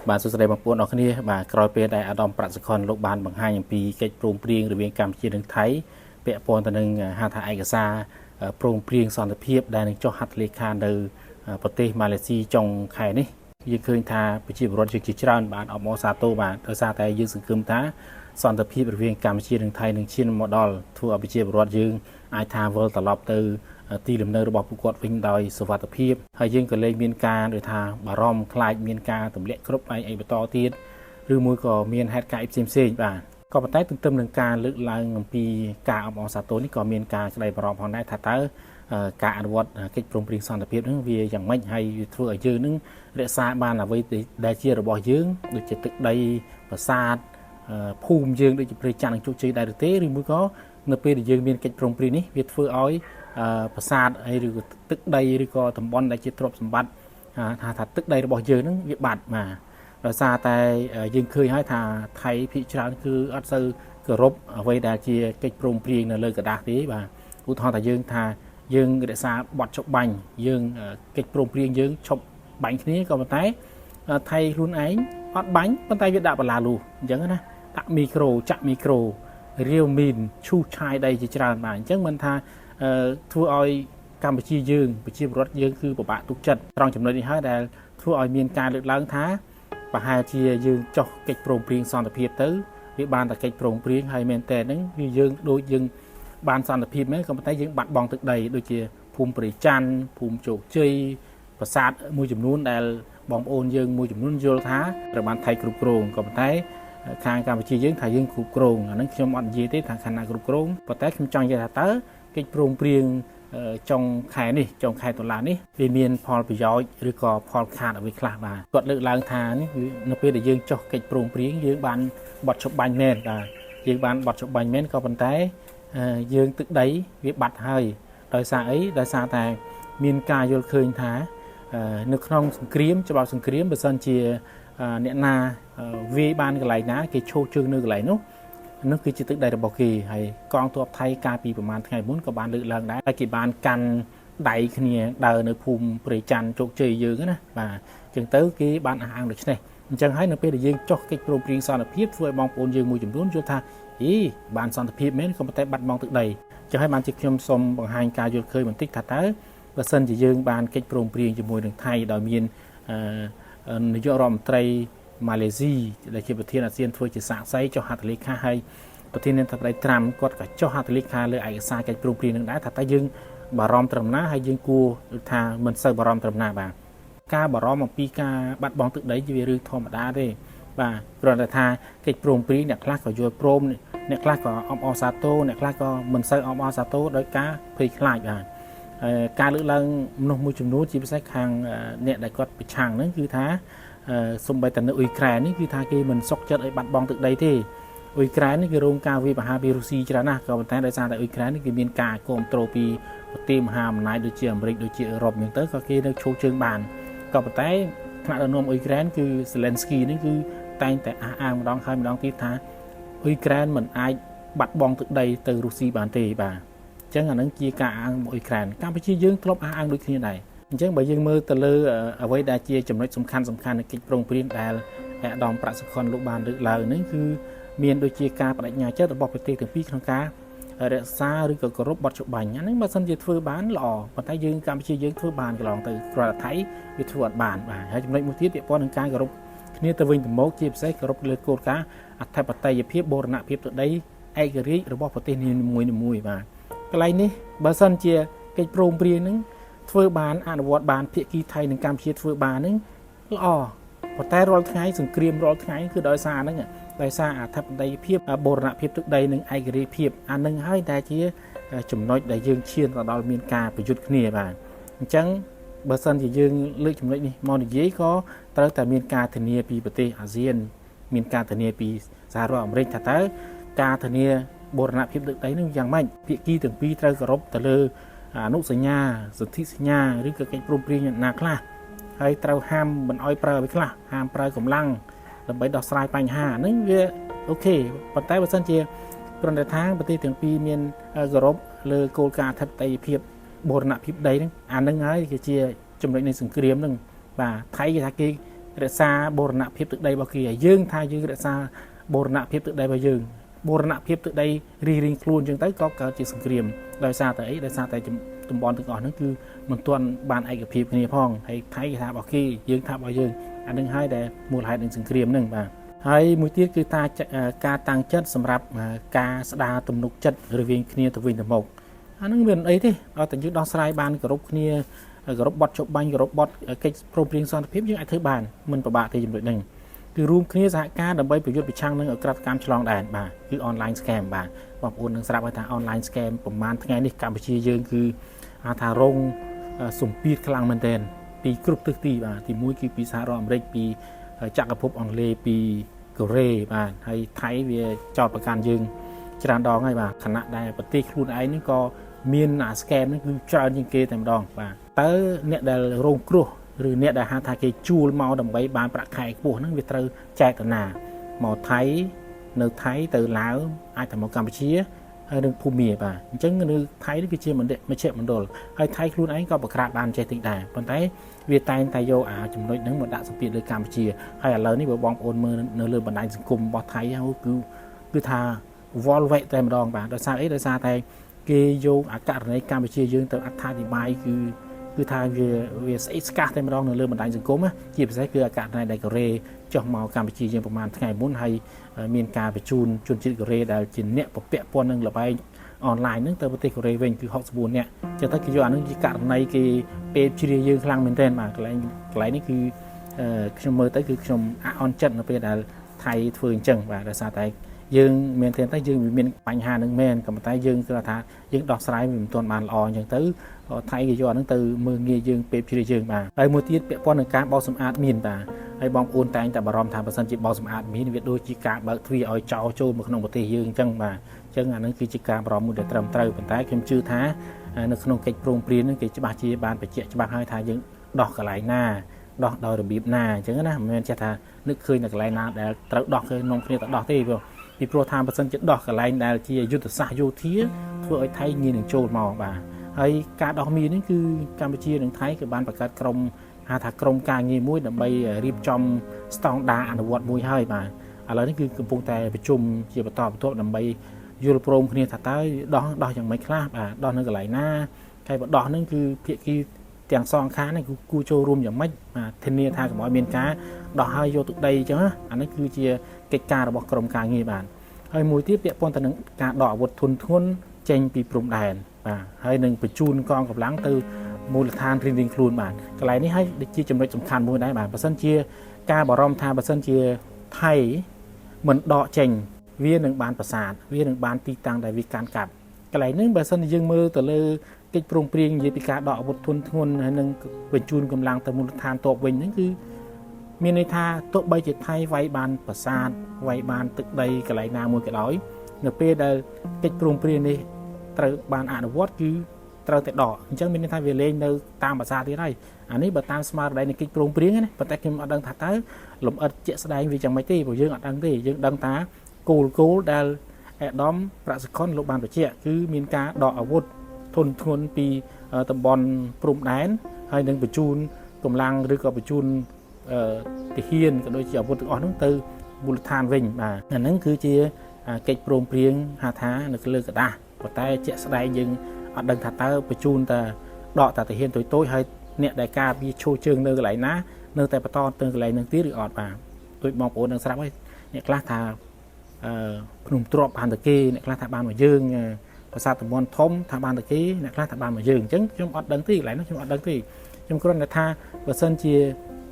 បាទសួស្តីបងប្អូនអរគ្នាបាទក្រោយពេលដែលអាដាមប្រាក់សខុនលោកបានបង្ហាញអំពីកិច្ចព្រមព្រៀងរវាងកម្ពុជានិងថៃពាក់ព័ន្ធទៅនឹងហៅថាឯកសារព្រមព្រៀងសន្តិភាពដែលនឹងចុះហត្ថលេខានៅប្រទេសម៉ាឡេស៊ីចុងខែនេះយើងឃើញថាប្រជាពលរដ្ឋជាច្រើនបានអបអរសាទរបាទដោយសារតែយើងសង្ឃឹមថាសន្តិភាពរវាងកម្ពុជានិងថៃនឹងឈានមកដល់ធ្វើឲ្យប្រជាពលរដ្ឋយើងអាចថាវិលត្រឡប់ទៅទីលំនៅរបស់ពួកគាត់វិញដោយសុវត្ថិភាពហើយយើងក៏លែងមានការដូចថាបារម្ភខ្លាចមានការទម្លាក់គ្រប់ឯងអីបន្តទៀតឬមួយក៏មានហេតុការណ៍ផ្សេងបាទក៏ប៉ុន្តែទន្ទឹមនឹងការលើកឡើងអំពីការអបអរសាទរនេះក៏មានការក្តីបារម្ភផងដែរថាតើការអនុវត្តកិច្ចព្រមព្រៀងសន្តិភាពនឹងវាយ៉ាងម៉េចហើយវាធ្វើឲ្យយើងនឹងរក្សាបានអ្វីដែលជារបស់យើងដូចជាទឹកដីប្រាសាទភូមិយើងដូចជាព្រៃច័ន្ទនិងជោគជ័យដែរឬទេឬមួយក៏នៅពេលដែលយើងមានកិច្ចព្រមព្រៀងនេះវាធ្វើឲ្យប្រាសាទហើយឬក៏ទឹកដីឬក៏តំបន់ដែលជាទ្រព្យសម្បត្តិថាទឹកដីរបស់យើងនឹងវាបាត់បាទដោយសារតែយើងឃើញហើយថាថៃភាគច្រើនគឺអត់សូវគោរពអ្វីដែលជាកិច្ចព្រមព្រៀងនៅលើกระดาษទេបាទឧទាហរណ៍ថាយើងថាយើងរក្សាបទឈប់បាញ់យើងកិច្ចព្រមព្រៀងយើងឈប់បាញ់គ្នាក៏ប៉ុន្តែថៃខ្លួនឯងអត់បាញ់ប៉ុន្តែវាដាក់បន្លាលូអញ្ចឹងណាដាក់មីក្រូចាក់មីក្រូរាវមីនឈូសឆាយដីជាច្រើនបាទអញ្ចឹងមិនថាធ្វើឲ្យកម្ពុជាយើងប្រជាពលរដ្ឋយើងគឺពិបាកទុកចិត្តត្រង់ចំណុចនេះហើយដែលធ្វើឲ្យមានការលើកឡើងថាប្រហែលជាយើងចោះកិច្ចព្រមព្រៀងសន្តិភាពទៅវាបានតែកិច្ចព្រមព្រៀងហើយមែនតើហ្នឹងគឺយើងដូចយើងបានសន្តិភាពមែនក៏ប៉ុន្តែយើងបាត់បង់ទឹកដីដូចជាភូមិព្រៃច័ន្ទភូមិជោគជ័យប្រាសាទមួយចំនួនដែលបងប្អូនយើងមួយចំនួនយល់ថាត្រូវបានថៃគ្រប់គ្រងក៏ប៉ុន្តែខាងកម្ពុជាយើងថាយើងគ្រប់គ្រងអាហ្នឹងខ្ញុំអត់និយាយទេថាខណៈគ្រប់គ្រងប៉ុន្តែខ្ញុំចង់និយាយថាតើកិច្ចព្រមព្រៀងចុងខែនេះចុងខែតុលានេះវាមានផលប្រយោជន៍ឬក៏ផលខាតអ្វីខ្លះបាទគាត់លើកឡើងថានេះគឺនៅពេលដែលយើងចុះកិច្ចព្រមព្រៀងយើងបានបត់ឈប់បាញ់មែនបាទយើងបានបត់ឈប់បាញ់មែនក៏ប៉ុន្តែយើងទឹកដីវាបាត់ហើយដោយសារអីដោយសារតែមានការយល់ឃើញថានៅក្នុងសង្គ្រាមច្បាប់សង្គ្រាមបើសិនជាអ្នកណាវាយបានកន្លែងណាគេឈោះជើងនៅកន្លែងនោះគឺជាទឹកដីរបស់គេហើយកងទ័ពថៃកាលពីប្រហែលថ្ងៃមុនក៏បានលើកឡើងដែរគេបានកាន់ដៃគ្នាដើរនៅភូមិព្រៃច័ន្ទជោគជ័យយើងណាបាទអញ្ចឹងទៅគេបានអះអាងដូច្នេះអញ្ចឹងហើយនៅពេលដែលយើងចុះកិច្ចព្រមព្រៀងសន្តិភាពធ្វើឲ្យបងប្អូនយើងមួយចំនួនយល់ថាបានសន្តិភាពមែនក៏ប៉ុន្តែបាត់បង់ទឹកដីអញ្ចឹងហើយបានជាខ្ញុំសូមបង្ហាញការយល់ឃើញបន្តិចថាតើបើសិនជាយើងបានកិច្ចព្រមព្រៀងជាមួយនឹងថៃដោយមាននាយករដ្ឋមន្ត្រីម៉ាឡេស៊ីដែលជាប្រធានអាស៊ានធ្វើជាសាក្សីចុះហត្ថលេខាហើយប្រធានាធិបតីត្រាំគាត់ក៏ចុះហត្ថលេខាលើឯកសារកិច្ចព្រមព្រៀងនឹងដែរថាតើយើងបារម្ភត្រឹមណាហើយយើងគួរថាមិនសូវបារម្ភត្រឹមណាបាទការបារម្ភអំពីការបាត់បង់ទឹកដីជារឿងធម្មតាទេបាទគ្រាន់តែថាកិច្ចព្រមព្រៀងអ្នកខ្លះក៏យល់ព្រមអ្នកខ្លះក៏អបអរសាទរអ្នកខ្លះក៏មិនសូវអបអរសាទរដោយការភ័យខ្លាចបាទការលើកឡើងមនុស្សមួយចំនួនជាពិសេសខាងអ្នកដែលគាត់ប្រឆាំងហ្នឹងគឺថាសូម្បីតែនៅអ៊ុយក្រែននេះគឺថាគេមិនសុខចិត្តឲ្យបាត់បង់ទឹកដីទេអ៊ុយក្រែននេះគេរងការវាយប្រហារពីរុស្ស៊ីច្រើនណាស់ក៏ប៉ុន្តែដោយសារតែអ៊ុយក្រែននេះគេមានការគ្រប់គ្រងពីប្រទេសមហាអំណាចដូចជាអាមេរិកដូចជាអឺរ៉ុបអញ្ចឹងទៅក៏គេនៅឈោះជើងបានក៏ប៉ុន្តែថ្នាក់ដឹកនាំអ៊ុយក្រែនគឺសេឡិនស្គីនេះគឺតែងតែអះអាងម្ដងហើយម្ដងទៀតថាអ៊ុយក្រែនមិនអាចបាត់បង់ទឹកដីទៅរុស្ស៊ីបានទេបាទអញ្ចឹងអានឹងជាការអះអាងរបស់អ៊ុយក្រែនកម្ពុជាយើងធ្លាប់អះអាងដូចគ្នាដែរអញ្ចឹងបើយើងមើលទៅលើអ្វីដែលជាចំណុចសំខាន់នៃកិច្ចព្រមព្រៀងដែលអាដាមប្រាក់សុខុនលោកបានលើកឡើងនេះគឺមានដូចជាការបដិញ្ញាចិត្តរបស់ប្រទេសទាំងពីរក្នុងការរក្សាឬក៏គោរពបទច្បាប់អាហ្នឹងបើសិនជាធ្វើបានល្អប៉ុន្តែយើងកម្ពុជាយើងធ្វើបានកន្លងទៅគ្រាន់តែថៃវាធ្វើអត់បានបាទហើយចំណុចមួយទៀតពាក់ព័ន្ធនឹងការគោរពគ្នាទៅវិញទៅមកជាពិសេសគោរពលើគោលការណ៍អធិបតេយ្យភាពបូរណភាពទឹកដីឯករាជ្យរបស់ប្រទេសនីមួយៗបាទកន្លែងនេះបើសិនជាកិច្ចព្រមព្រៀងហ្នឹងធ្វើបានអនុវត្តបានភាគីថៃនិងកម្ពុជាធ្វើបានហ្នឹងល្អប៉ុន្តែរាល់ថ្ងៃសង្គ្រាមរាល់ថ្ងៃគឺដោយសារហ្នឹងដោយសារអធិបតេយ្យភាពបូរណភាពទឹកដីនិងឯករាជ្យភាពអានឹងហើយដែលជាចំណុចដែលយើងឈានទៅដល់មានការប្រយុទ្ធគ្នាបាទអញ្ចឹងបើសិនជាយើងលើកចំណុចនេះមកនិយាយក៏ត្រូវតែមានការធានាពីប្រទេសអាស៊ានមានការធានាពីសហរដ្ឋអាមេរិកថាតើការធានាបូរណភាពទឹកដីនឹងយ៉ាងម៉េចភាគីទាំងពីរត្រូវគោរពទៅលើអនុសញ្ញាសន្ធិសញ្ញាឬក៏កិច្ចព្រមព្រៀងណាខ្លះហើយត្រូវហាមមិនអោយប្រើអ្វីខ្លះហាមប្រើកម្លាំងដើម្បីដោះស្រាយបញ្ហាហ្នឹងវាអូខេប៉ុន្តែបើសិនជាប្រតិថាប្រទេសទាំងពីរមានគោរពលើគោលការណ៍អធិបតេយ្យភាពបូរណភាពដីហ្នឹងអាហ្នឹងហើយគឺជាចំណុចនៃសង្គ្រាមហ្នឹងបាទថៃគេថាគេ រក្សាបូរណភាពទឹកដីរបស់គេហើយយើងថាយើងរក្សាបូរណភាពទឹកដីរបស់យើងបូរណភាពទឹកដីរៀងខ្លួនអញ្ចឹងទៅក៏កើតជាសង្គ្រាមដោយសារតែអីដោយសារតែតំបន់ទាំងអស់ហ្នឹងគឺមិនទាន់បានឯកភាពគ្នាផងហើយថៃគេថារបស់គេយើងថារបស់យើងអានឹងហើយដែលមូលហេតុនឹងសង្គ្រាមហ្នឹងបាទហើយមួយទៀតគឺការតាំងចិត្តសម្រាប់ការស្ដារទំនុកចិត្តរវាងគ្នាទៅវិញទៅមកអានឹងមានអីទេឲ្យតែយើងដោះស្រាយបានគោរពគ្នាគោរពបទចុះបាញ់គោរពបទកិច្ចព្រមព្រៀងសន្តិភាពយើងអាចធ្វើបានមិនពិបាកទេចំណុចហ្នឹងគឺរួមគ្នាសហការដើម្បីប្រយុទ្ធប្រឆាំងនឹងក្រិតកម្មឆ្លងដែនបាទគឺ online scam បាទបងប្អូននឹងស្រាប់ថា online scam ប្រហែលថ្ងៃនេះកម្ពុជាយើងគឺថារងសម្ពាធខ្លាំងមែនទែនពីគ្រប់ទិសទីបាទទី1គឺពីសហរដ្ឋអាមេរិកពីចក្រភពអង់គ្លេសពីកូរ៉េបាទហើយថៃវាចោទប្រកាន់យើងច្រើនដងហើយបាទខណៈដែលប្រទេសខ្លួនឯងនេះក៏មានអា scam នេះគឺច្រើនជាងគេតែម្ដងបាទតើអ្នកដែលរងគ្រោះឬអ្នកដែលហៅថាគេជួលមកដើម្បីបានប្រាក់ខែខ្ពស់ហ្នឹងវាត្រូវចែកតាណាមកថៃនៅថៃទៅឡាវអាចទៅមកកម្ពុជាហើយនឹងភូមាបាទអញ្ចឹងនៅថៃនេះវាជាមជ្ឈមណ្ឌលហើយថៃខ្លួនឯងក៏បង្ក្រាបបានចេះតិចដែរប៉ុន្តែវាតែងតែយកចំណុចហ្នឹងមកដាក់សម្ពាធលើកម្ពុជាហើយឥឡូវនេះបើបងប្អូនមើលនៅលើបណ្ដាញសង្គមរបស់ថៃគឺថាវល់វែកតែម្ដងបាទដោយសារអីដោយសារតែគេយកអករណីកម្ពុជាយើងទៅអត្ថាធិប្បាយគឺថាវាស្អិតស្កះតែម្ដងនៅលើបណ្ដាញសង្គមជាពិសេសគឺអករណីដែលកូរ៉េចុះមកកម្ពុជាយើងប្រហែលថ្ងៃមុនហើយមានការបញ្ជូនជនជាតិកូរ៉េដែលជាអ្នកពពាក់ព័ន្ធនឹងល្បែងអនឡាញហ្នឹងទៅប្រទេសកូរ៉េវិញគឺ64នាក់ចឹងទៅគេយកអានឹងជាករណីគេពេបជ្រាយើងខ្លាំងមែនទែនបាទកន្លែងនេះគឺខ្ញុំមើលទៅគឺខ្ញុំអន់ចិត្តនៅពេលដែលថៃធ្វើអញ្ចឹងបាទដោយសារតែយើងមែនទែនតែយើងមានបញ្ហានឹងមែនក៏ប៉ុន្តែយើងគឺថាយើងដោះស្រាយវាមិនទាន់បានល្អអញ្ចឹងទៅថៃគេយកអានឹងទៅមើលងាយយើងពេបជ្រាយើងបាទហើយមួយទៀតពាក់ព័ន្ធនឹងការបោសសម្អាតមានបាទហើយបងប្អូនតែងតែបារម្ភថាបើសិនជាបោសសម្អាតមានវាដូចជាការបើកទ្វារឲ្យចោលចូលមកក្នុងប្រទេសយើងអញ្ចឹងបាទអញ្ចឹងអានឹងគឺជាការបារម្ភមួយដែលត្រឹមត្រូវប៉ុន្តែខ្ញុំជឿថានៅក្នុងកិច្ចព្រមព្រៀងនឹងគេច្បាស់ជាបានបញ្ជាក់ច្បាស់ហើយថាយើងដោះកន្លែងណាដោះដោយរបៀបណាអញ្ចឹងណាមិនមែនចេះថានឹកឃើញតែកន្លែងណាដែលត្រូវដោះគឺនាំគ្នាទៅដោះទេពីព្រោះថាបើសិនជាដោះកន្លែងដែលជាយុទ្ធសាស្ត្រយោធាធ្វើឲ្យថៃងាយនឹងចូលមកបាទហើយការដោះមីនេះគឺកម្ពុជានិងថៃក៏បានបង្កើតក្រុមហៅថាក្រុមការងារមួយដើម្បីរៀបចំស្តង់ដារអនុវត្តមួយហើយបាទឥឡូវនេះគឺកំពុងតែប្រជុំជាបន្តបន្ទាប់ដើម្បីយល់ព្រមគ្នាថាតើដោះយ៉ាងម៉េចខ្លះបាទដោះនៅកន្លែងណាហើយបើដោះហ្នឹងគឺភាគីទាំងសងខាងនេះគូចូលរួមយ៉ាងម៉េចបាទធានាថាកុំឲ្យមានការដោះហើយយកទឹកដីអញ្ចឹងណាអានេះគឺជាកិច្ចការរបស់ក្រុមការងារបាទហើយមួយទៀតពាក់ព័ន្ធទៅនឹងការដកអាវុធធុនធ្ងន់ចេញពីព្រំដែនបាទហើយនឹងបញ្ជូនកងកម្លាំងទៅមូលដ្ឋានរៀងៗខ្លួនបាទកន្លែងនេះហើយជាចំណុចសំខាន់មួយដែរបាទបើសិនជាការបារម្ភថាបើសិនជាថៃមិនដកចេញវានឹងបានប្រសាទវានឹងបានទីតាំងដែលវាកាន់កាប់កន្លែងនេះបើសិនជាយើងមើលទៅលើកិច្ចព្រមព្រៀងនិយាយពីការដកអាវុធធុនធ្ងន់ហើយនឹងបញ្ជូនកម្លាំងទៅមូលដ្ឋានទ័ពវិញហ្នឹងគឺមានន័យថាទោះបីជាថៃវាយបានប្រសាទវាយបានទឹកដីកន្លែងណាមួយក៏ដោយនៅពេលដែលកិច្ចព្រមព្រៀងនេះត្រូវបានអនុវត្តគឺត្រូវតែដកអញ្ចឹងមានន័យថាវាលេងនៅតាមភាសាទៀតហើយអានេះបើតាមស្មារតីនៃកិច្ចព្រមព្រៀងណាប៉ុន្តែខ្ញុំអត់ដឹងថាតើលំអិតជាក់ស្ដែងវាយ៉ាងម៉េចទេព្រោះយើងអត់ដឹងទេយើងដឹងថាគោលដែលអាដាមប្រាក់សុខុនលោកបានបញ្ជាក់គឺមានការដកអាវុធធុនធ្ងន់ពីតំបន់ព្រំដែនហើយនឹងបញ្ជូនកម្លាំងឬក៏បញ្ជូនទាហានក៏ដូចជាអាវុធទាំងអស់នោះទៅមូលដ្ឋានវិញបាទអាហ្នឹងគឺជាកិច្ចព្រមព្រៀងហៅថានៅលើกระดาษប៉ុន្តែជាក់ស្ដែងយើងអត់ដឹងថាតើបញ្ជូនតែដកតាទាហានតូចហើយអ្នកដែលការវាឈោជើងនៅកន្លែងណានៅតែបន្តទៅកន្លែងហ្នឹងទៀតឬអត់បាទដូចបងប្អូននឹងស្រាប់ហើយអ្នកខ្លះថាភ្នំទ្របបានតែគេអ្នកខ្លះថាបានមកយើងប្រាសាទតំបន់ធំថាបានតែគេអ្នកខ្លះថាបានមកយើងអញ្ចឹងខ្ញុំអត់ដឹងទេកន្លែងនោះខ្ញុំអត់ដឹងទេខ្ញុំគ្រាន់តែថាបើសិនជា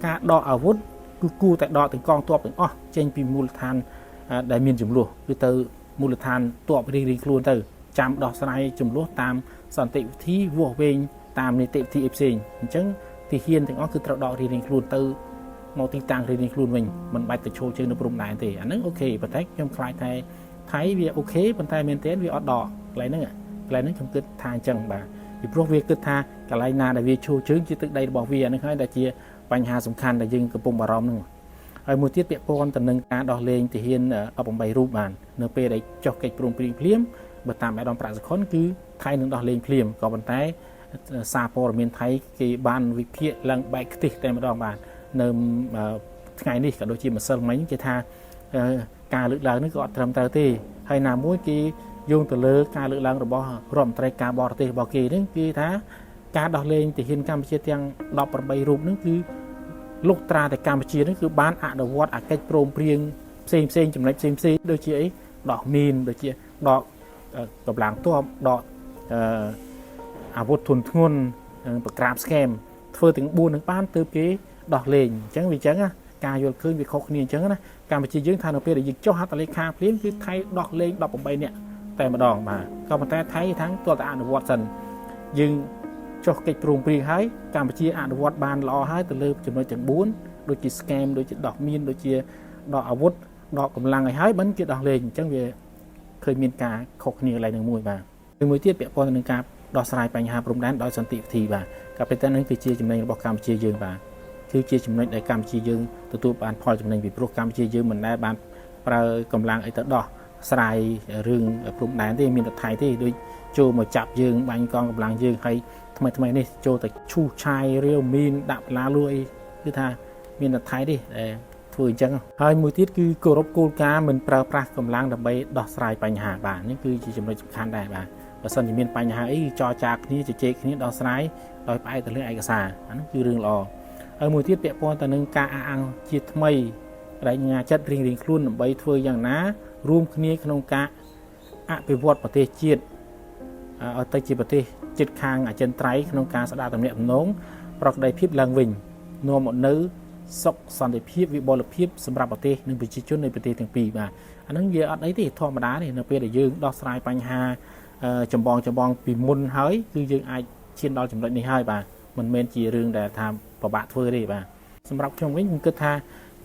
ការដកអាវុធគឺគួរតែដកទាំងកងទ័ពទាំងអស់ចេញពីមូលដ្ឋានដែលមានចំនួនគឺទៅមូលដ្ឋានទ័ពរៀងៗខ្លួនទៅចាំដោះស្រាយចំនួនតាមសន្តិវិធីវាស់វែងតាមនីតិវិធីផ្សេងអញ្ចឹងទីហ៊ានទាំងអស់គឺត្រូវដករៀងៗខ្លួនទៅមកទីតាំងរៀងៗខ្លួនវិញមិនបាច់ទៅឈោជើងនៅព្រំដែនទេអាហ្នឹងអូខេប៉ុន្តែខ្ញុំខ្លាចតែថៃវាអូខេប៉ុន្តែមែនទែនវាអត់ដកកន្លែងហ្នឹងខ្ញុំគិតថាអញ្ចឹងបាទពីព្រោះវាគិតថាកន្លែងណាដែលវាឈោជើងជាទឹកដីរបស់វាហ្នឹងហើយដែលជាបញ្ហាសំខាន់ដែលយើងកំពុងបារម្ភហ្នឹងហើយមួយទៀតពាក់ព័ន្ធទៅនឹងការដោះលែងទាហាន18រូបបាននៅពេលដែលចុះកិច្ចព្រមព្រៀងភ្លាមបើតាមអាដាមប្រាក់សុខុនគឺថៃនឹងដោះលែងភ្លាមក៏ប៉ុន្តែសារព័ត៌មានថៃគេបានវិភាគឡើងបែកខ្ទិះតែម្ដងបាទនៅ ថ្ងៃនេះក៏ដូចជាម្សិលមិញគេថាការលើកឡើងនេះក៏អត់ត្រឹមត្រូវទេហើយណាមួយគេយោងទៅលើការលើកឡើងរបស់រដ្ឋមន្ត្រីការបរទេសរបស់គេហ្នឹងគឺថាការដោះលែងទាហានកម្ពុជាទាំង18រូបហ្នឹងគឺលោកត្រាតែកម្ពុជាហ្នឹងគឺបានអនុវត្តអាកិច្ចព្រមព្រៀងផ្សេងចំណុចផ្សេងដូចជាអីដកមីនដូចជាដកកម្លាំងទ័ពដកអាវុធធុនធ្ងន់ប្រក្រាបស្គែមធ្វើទាំង4នឹងបានទើបគេដោះលែងអញ្ចឹងវាអញ្ចឹងណាការយល់ឃើញវាខុសគ្នាអញ្ចឹងណាកម្ពុជាយើងថានៅពេលដែលយើងចុះហត្ថលេខាភ្លាមគឺថៃដោះលែង18នាក់តែម្ដងបាទក៏ប៉ុន្តែថៃថាងទាល់តែអនុវត្តសិនយើងចុះកិច្ចព្រមព្រៀងហើយកម្ពុជាអនុវត្តបានល្អហើយទៅលើចំណុចទាំង4ដូចជាស្គែមដូចជាដោះមានដូចជាដកអាវុធដកកម្លាំងឲ្យហើយមិនគេដោះលែងអញ្ចឹងវាឃើញមានការខុសគ្នាកន្លែងនឹងមួយបាទមួយទៀតពាក់ព័ន្ធនឹងការដោះស្រាយបញ្ហាព្រំដែនដោយសន្តិវិធីបាទក៏ប៉ុន្តែនឹងគឺជាចំណេញរបស់កម្ពុជាយើងបាទគឺជាចំណុចដែលកម្ពុជាយើងទទួលបានផលចំណេញពីព្រោះកម្ពុជាយើងមិនដែលបានប្រើកម្លាំងអីទៅដោះស្រាយរឿងព្រំដែនទេមានតែថៃទេដូចចូលមកចាប់យើងបាញ់កងកម្លាំងយើងហើយថ្មីនេះចូលទៅឈូសឆាយរាវមីនដាក់បន្លាលួអីគឺថាមានតែថៃទេដែលធ្វើអញ្ចឹងហើយមួយទៀតគឺគោរពគោលការណ៍មិនប្រើប្រាស់កម្លាំងដើម្បីដោះស្រាយបញ្ហាបាទនេះគឺជាចំណុចសំខាន់ដែរបាទបើសិនជាមានបញ្ហាអីចរចាគ្នាជជែកគ្នាដោះស្រាយដោយផ្អែកទៅលើឯកសារអានោះគឺរឿងល្អហើយមួយទៀតពាក់ព័ន្ធទៅនឹងការអះអាងជាថ្មីបដិញ្ញាចិត្តរៀងខ្លួនដើម្បីធ្វើយ៉ាងណារួមគ្នាក្នុងការអភិវឌ្ឍប្រទេសជាតិឲ្យទៅជាប្រទេសជិតខាងអចិន្ត្រៃយ៍ក្នុងការស្ដារទំនាក់ទំនងប្រកបដោយភាពឡើងវិញនាំមកនៅសុខសន្តិភាពវិបុលភាពសម្រាប់ប្រទេសនិងប្រជាជននៃប្រទេសទាំងពីរបាទអាហ្នឹងវាអត់អីទេធម្មតាទេនៅពេលដែលយើងដោះស្រាយបញ្ហាចម្បងពីមុនហើយគឺយើងអាចឈានដល់ចំណុចនេះហើយបាទមិនមែនជារឿងដែលថាពិបាកធ្វើទេបាទសម្រាប់ខ្ញុំវិញខ្ញុំគិតថា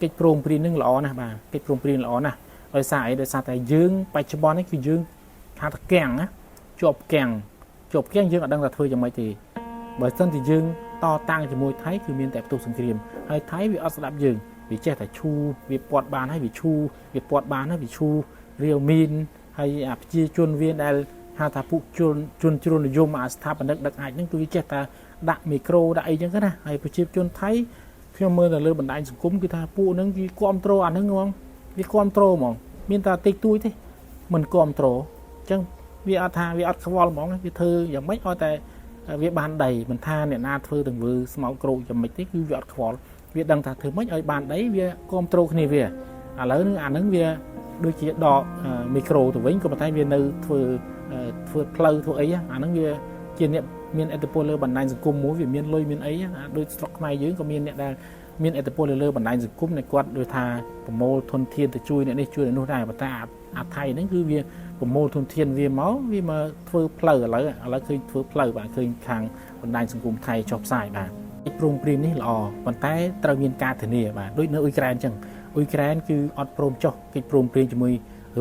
កិច្ចព្រមព្រៀងនឹងល្អណាស់បាទកិច្ចព្រមព្រៀងល្អណាស់ដោយសារអីដោយសារតែយើងបច្ចុប្បន្ននេះគឺយើងថាតកាំងណាជាប់កាំងយើងអត់ដឹងថាធ្វើយ៉ាងម៉េចទេបើមិនតែយើងតតាំងជាមួយថៃគឺមានតែផ្ទុះសង្គ្រាមហើយថៃវាអត់ស្ដាប់យើងវាចេះតែឈូវាពាត់បានហើយវាឈូវាពាត់បានហើយវាឈូរាវមីនហើយអាប្រជាជនវាដែលហៅថាពួកជនជ្រុលនិយមអាស្ថាបនិកដឹកអាចហ្នឹងគឺវាចេះតែដាក់មីក្រូដាក់អីចឹងណាហើយប្រជាជនថៃខ្ញុំមើលទៅលើបណ្ដាញសង្គមគឺថាពួកហ្នឹងគេគ្រប់គ្រងអាហ្នឹងហ្មងវាគ្រប់គ្រងហ្មងមានតែតិចតួចទេមិនគ្រប់គ្រងអញ្ចឹងវាអត់ថាវាអត់ខ្វល់ហ្មងវាធ្វើយ៉ាងម៉េចឲ្យតែវាបានដីមិនថាអ្នកណាធ្វើទាំងធ្វើស្មោកគ្រោកយ៉ាងម៉េចទេគឺវាអត់ខ្វល់វាដឹងថាធ្វើម៉េចឲ្យបានដីវាគ្រប់គ្រងគ្នាវាឥឡូវហ្នឹងអាហ្នឹងវាដូចជាដកមីក្រូទៅវិញក៏ប៉ុន្តែវានៅធ្វើផ្លូវធ្វើអីអាហ្នឹងវាជាអ្នកមានឥទ្ធិពលលើបណ្ដាញសង្គមមួយវាមានលុយមានអីដូចស្រុកខ្មែរយើងក៏មានអ្នកដែលមានឥទ្ធិពលលើបណ្ដាញសង្គមដែលគាត់ដូចថាប្រមូលធនធានទៅជួយអ្នកនេះជួយអ្នកនោះដែរប៉ុន្តែអាថៃហ្នឹងគឺវាប្រមូលធនធានវាមកធ្វើផ្លូវឥឡូវឃើញធ្វើផ្លូវបាទឃើញខាងបណ្ដាញសង្គមថៃចុះផ្សាយបាទកិច្ចព្រមព្រៀងនេះល្អប៉ុន្តែត្រូវមានការធានាបាទដូចនៅអ៊ុយក្រែនអញ្ចឹងអ៊ុយក្រែនគឺអត់ព្រមចុះកិច្ចព្រមព្រៀងជាមួយ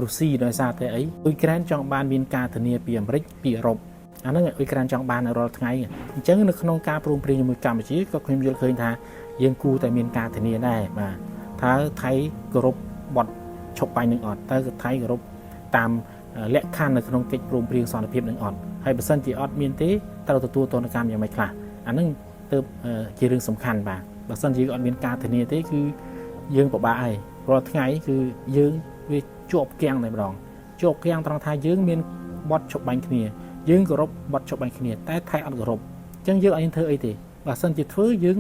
រុស្ស៊ីដោយសារតែអីអ៊ុយក្រែនចង់បានមានការធានាពីអាមេរិកពីអឺរ៉ុបអាហ្នឹងអ៊ុយក្រែនចង់បាននៅរាល់ថ្ងៃអញ្ចឹងនៅក្នុងការព្រមព្រៀងជាមួយកម្ពុជាក៏ខ្ញុំយល់ឃើញថាយើងគួរតែមានការធានាដែរបាទថាថៃគោរពបទឈប់បាញ់នឹងអត់តើថៃគោរពតាមលក្ខខណ្ឌនៅក្នុងកិច្ចព្រមព្រៀងសន្តិភាពនឹងអត់ហើយបើសិនជាអត់មានទេត្រូវទទួលទណ្ឌកម្មយ៉ាងម៉េចខ្លះអាហ្នឹងទើបជារឿងសំខាន់បាទបើសិនជាអត់មានការធានាទេគឺយើងពិបាកហើយរាល់ថ្ងៃគឺយើងវាជាប់គាំងតែម្ដងជាប់គាំងត្រង់ថាយើងមានបទឈប់បាញ់គ្នាយើងគោរពបទឈប់បាញ់គ្នាតែថៃអត់គោរពអញ្ចឹងយើងអត់មានធ្វើអីទេបើសិនជាធ្វើយើង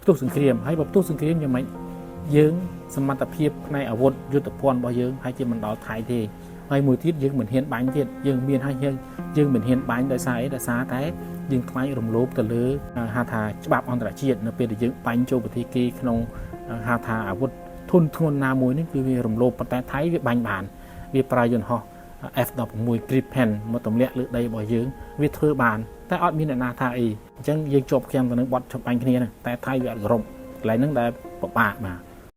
ផ្ទុះសង្គ្រាមហើយបើផ្ទុះសង្គ្រាមយ៉ាងម៉េចយើងសមត្ថភាពផ្នែកអាវុធយុទ្ធភ័ណ្ឌរបស់យើងហើយជាមិនដល់ថៃទេហើយមួយទៀតយើងមិនហ៊ានបាញ់ទៀតយើងមានហើយយើងមិនហ៊ានបាញ់ដោយសារអីដោយសារតែយើងខ្លាចរំលោភទៅលើហៅថាច្បាប់អន្តរជាតិនៅពេលដែលយើងបាញ់ចូលប្រទេសគេក្នុងហៅថាអាវុធធុនធ្ងន់ណាមួយនេះគឺវារំលោភប៉ុន្តែថៃវាបាញ់បានវាប្រើយន្តហោះ F16 Gripen មកទម្លាក់លើដីរបស់យើងវាធ្វើបានតែអត់មានអ្នកណាថាអីអញ្ចឹងយើងជាប់គាំងទៅនឹងបទឈប់បាញ់គ្នាហ្នឹងតែថៃវាអត់គោរពកន្លែងហ្នឹងដែលពិបាកបាទ